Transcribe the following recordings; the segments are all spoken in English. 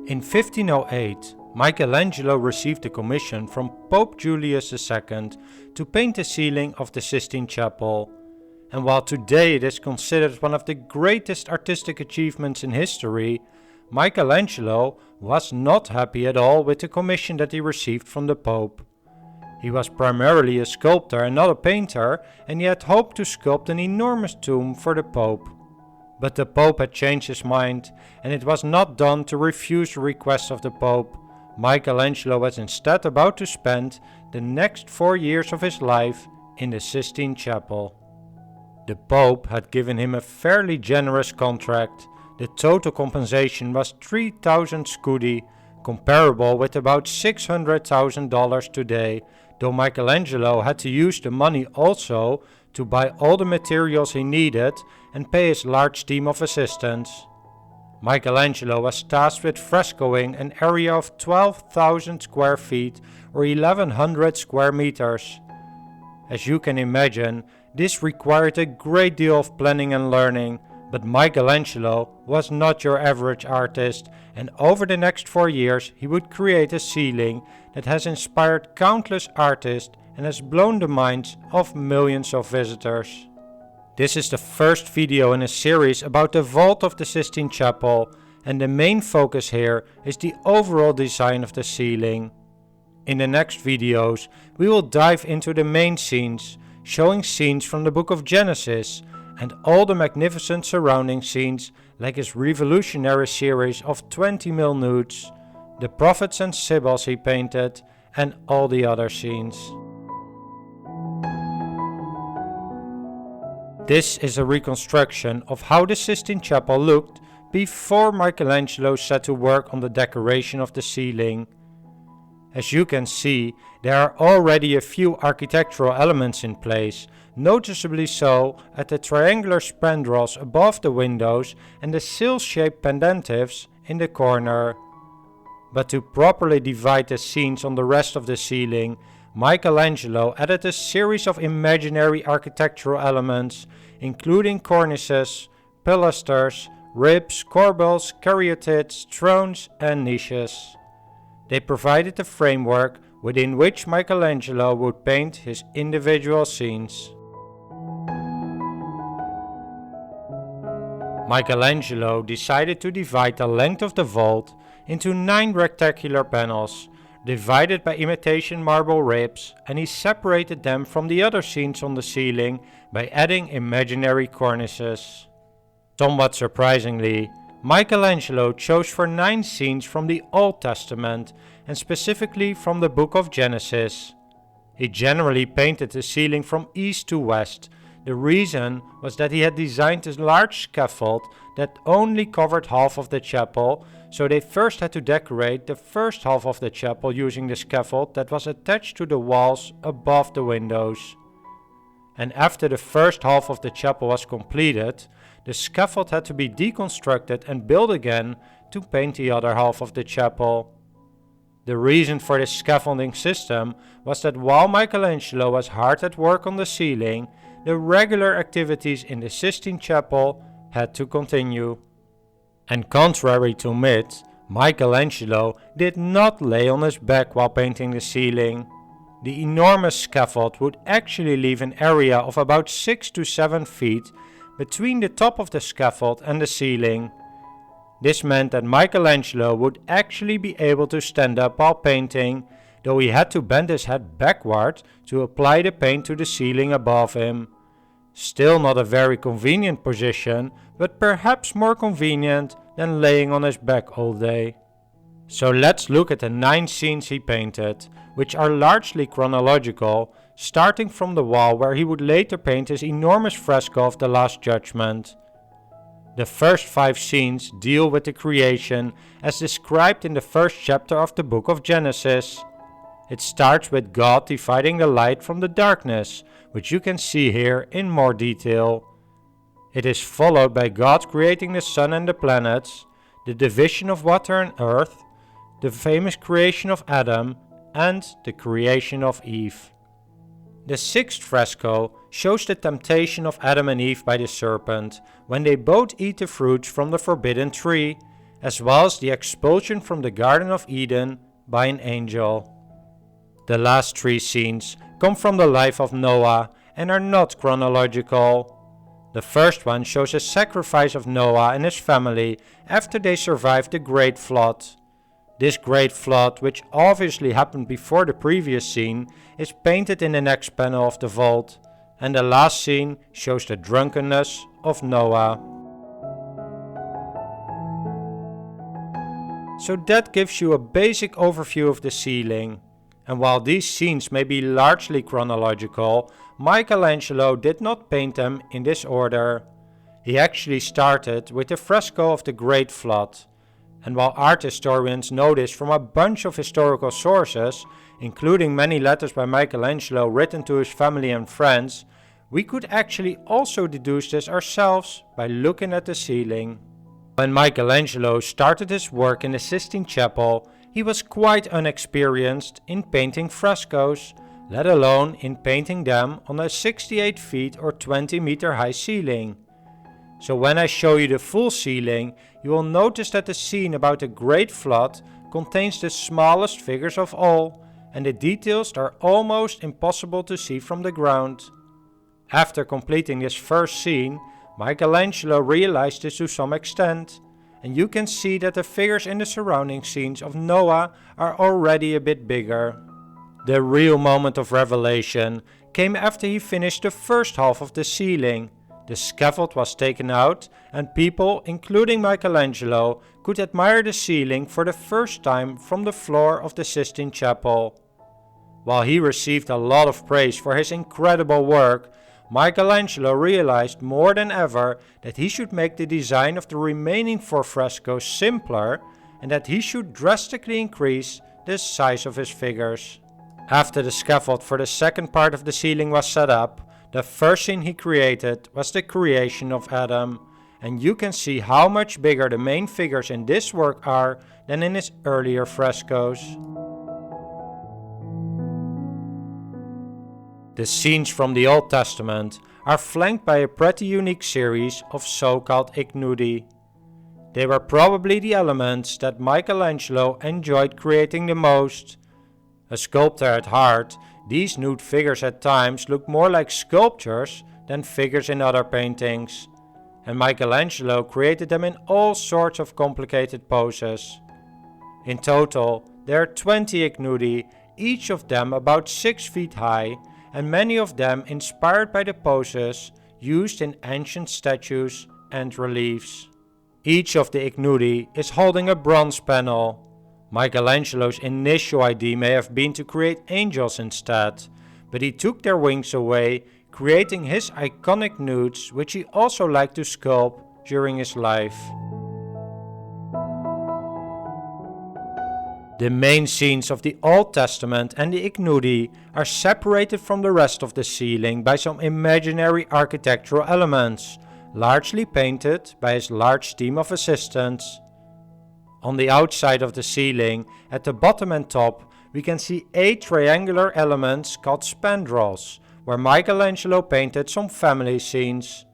In 1508, Michelangelo received a commission from Pope Julius II to paint the ceiling of the Sistine Chapel. And while today it is considered one of the greatest artistic achievements in history, Michelangelo was not happy at all with the commission that he received from the Pope. He was primarily a sculptor and not a painter, and he had hoped to sculpt an enormous tomb for the Pope. But the Pope had changed his mind, and it was not done to refuse the request of the Pope. Michelangelo was instead about to spend the next 4 years of his life in the Sistine Chapel. The Pope had given him a fairly generous contract. The total compensation was 3,000 scudi, comparable with about $600,000 today, though Michelangelo had to use the money also to buy all the materials he needed and pay his large team of assistants. Michelangelo was tasked with frescoing an area of 12,000 square feet or 1,100 square meters. As you can imagine, this required a great deal of planning and learning, but Michelangelo was not your average artist, and over the next 4 years he would create a ceiling that has inspired countless artists and has blown the minds of millions of visitors. This is the first video in a series about the vault of the Sistine Chapel, and the main focus here is the overall design of the ceiling. In the next videos we will dive into the main scenes, showing scenes from the book of Genesis and all the magnificent surrounding scenes like his revolutionary series of 20mm nudes, the prophets and sibyls he painted, and all the other scenes. This is a reconstruction of how the Sistine Chapel looked before Michelangelo set to work on the decoration of the ceiling. As you can see, there are already a few architectural elements in place, noticeably so at the triangular spandrels above the windows and the sill-shaped pendentives in the corner. But to properly divide the scenes on the rest of the ceiling, Michelangelo added a series of imaginary architectural elements, including cornices, pilasters, ribs, corbels, caryatids, thrones and niches. They provided the framework within which Michelangelo would paint his individual scenes. Michelangelo decided to divide the length of the vault into 9 rectangular panels, divided by imitation marble ribs, and he separated them from the other scenes on the ceiling by adding imaginary cornices. Somewhat surprisingly, Michelangelo chose for 9 scenes from the Old Testament, and specifically from the book of Genesis. He generally painted the ceiling from east to west. The reason was that he had designed a large scaffold that only covered half of the chapel, so they first had to decorate the first half of the chapel using the scaffold that was attached to the walls above the windows. And after the first half of the chapel was completed, the scaffold had to be deconstructed and built again to paint the other half of the chapel. The reason for this scaffolding system was that while Michelangelo was hard at work on the ceiling, the regular activities in the Sistine Chapel had to continue. And contrary to myth, Michelangelo did not lay on his back while painting the ceiling. The enormous scaffold would actually leave an area of about 6 to 7 feet between the top of the scaffold and the ceiling. This meant that Michelangelo would actually be able to stand up while painting, though he had to bend his head backward to apply the paint to the ceiling above him. Still not a very convenient position, but perhaps more convenient than laying on his back all day. So let's look at the 9 scenes he painted, which are largely chronological, starting from the wall where he would later paint his enormous fresco of the Last Judgment. The first 5 scenes deal with the creation as described in the first chapter of the book of Genesis. It starts with God dividing the light from the darkness, which you can see here in more detail. It is followed by God creating the sun and the planets, the division of water and earth, the famous creation of Adam, and the creation of Eve. The 6th fresco shows the temptation of Adam and Eve by the serpent, when they both eat the fruits from the forbidden tree, as well as the expulsion from the Garden of Eden by an angel. The last 3 scenes come from the life of Noah and are not chronological. The first one shows a sacrifice of Noah and his family after they survived the Great Flood. This Great Flood, which obviously happened before the previous scene, is painted in the next panel of the vault, and the last scene shows the drunkenness of Noah. So that gives you a basic overview of the ceiling. And while these scenes may be largely chronological, Michelangelo did not paint them in this order. He actually started with the fresco of the Great Flood. And while art historians know this from a bunch of historical sources, including many letters by Michelangelo written to his family and friends, we could actually also deduce this ourselves by looking at the ceiling. When Michelangelo started his work in the Sistine Chapel, he was quite unexperienced in painting frescoes, let alone in painting them on a 68 feet or 20 meter high ceiling. So when I show you the full ceiling, you will notice that the scene about the Great Flood contains the smallest figures of all, and the details are almost impossible to see from the ground. After completing this first scene, Michelangelo realized this to some extent, and you can see that the figures in the surrounding scenes of Noah are already a bit bigger. The real moment of revelation came after he finished the first half of the ceiling. The scaffold was taken out, and people, including Michelangelo, could admire the ceiling for the first time from the floor of the Sistine Chapel. While he received a lot of praise for his incredible work, Michelangelo realized more than ever that he should make the design of the remaining 4 frescoes simpler and that he should drastically increase the size of his figures. After the scaffold for the second part of the ceiling was set up, the first scene he created was the creation of Adam, and you can see how much bigger the main figures in this work are than in his earlier frescoes. The scenes from the Old Testament are flanked by a pretty unique series of so-called Ignudi. They were probably the elements that Michelangelo enjoyed creating the most. A sculptor at heart, these nude figures at times look more like sculptures than figures in other paintings, and Michelangelo created them in all sorts of complicated poses. In total, there are 20 Ignudi, each of them about 6 feet high, and many of them inspired by the poses used in ancient statues and reliefs. Each of the Ignudi is holding a bronze panel. Michelangelo's initial idea may have been to create angels instead, but he took their wings away, creating his iconic nudes, which he also liked to sculpt during his life. The main scenes of the Old Testament and the Ignudi are separated from the rest of the ceiling by some imaginary architectural elements, largely painted by his large team of assistants. On the outside of the ceiling, at the bottom and top, we can see 8 triangular elements called spandrels, where Michelangelo painted some family scenes.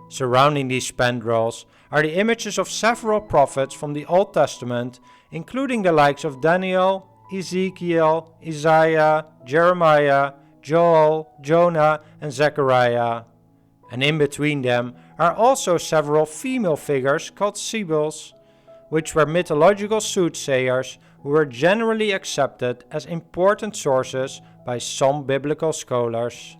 Surrounding these spandrels are the images of several prophets from the Old Testament, including the likes of Daniel, Ezekiel, Isaiah, Jeremiah, Joel, Jonah, and Zechariah. And in between them are also several female figures called sibyls, which were mythological soothsayers who were generally accepted as important sources by some biblical scholars.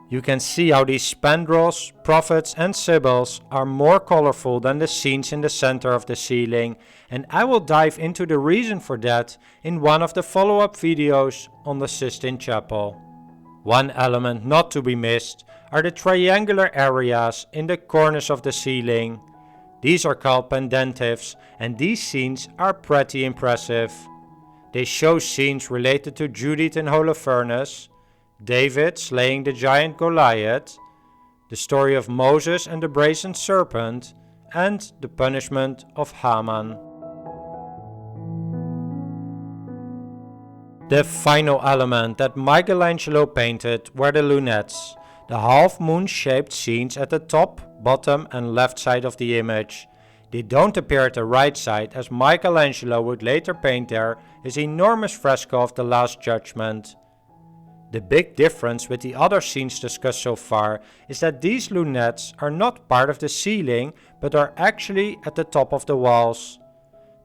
You can see how these spandrels, prophets and sibyls are more colorful than the scenes in the center of the ceiling, and I will dive into the reason for that in one of the follow-up videos on the Sistine Chapel. One element not to be missed are the triangular areas in the corners of the ceiling. These are called pendentives, and these scenes are pretty impressive. They show scenes related to Judith and Holofernes, David slaying the giant Goliath, the story of Moses and the brazen serpent, and the punishment of Haman. The final element that Michelangelo painted were the lunettes, the half-moon shaped scenes at the top, bottom and left side of the image. They don't appear at the right side, as Michelangelo would later paint there his enormous fresco of the Last Judgment. The big difference with the other scenes discussed so far is that these lunettes are not part of the ceiling but are actually at the top of the walls.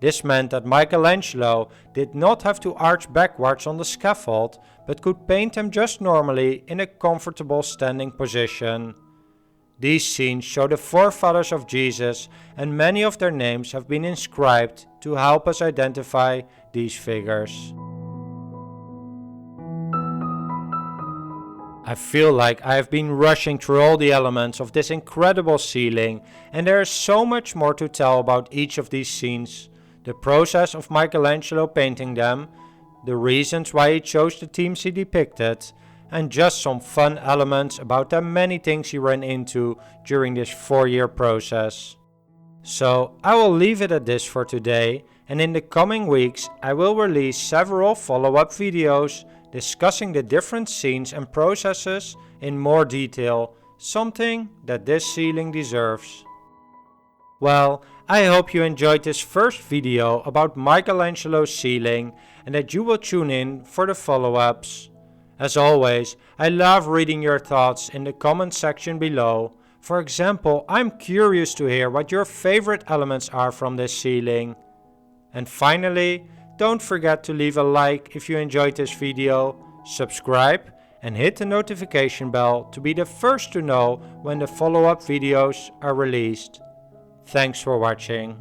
This meant that Michelangelo did not have to arch backwards on the scaffold but could paint them just normally in a comfortable standing position. These scenes show the forefathers of Jesus, and many of their names have been inscribed to help us identify these figures. I feel like I have been rushing through all the elements of this incredible ceiling, and there is so much more to tell about each of these scenes, the process of Michelangelo painting them, the reasons why he chose the themes he depicted, and just some fun elements about the many things he ran into during this 4-year process. So I will leave it at this for today, and in the coming weeks I will release several follow-up videos discussing the different scenes and processes in more detail, something that this ceiling deserves. Well, I hope you enjoyed this first video about Michelangelo's ceiling and that you will tune in for the follow-ups. As always, I love reading your thoughts in the comment section below. For example, I'm curious to hear what your favorite elements are from this ceiling. And finally, don't forget to leave a like if you enjoyed this video, subscribe and hit the notification bell to be the first to know when the follow-up videos are released. Thanks for watching.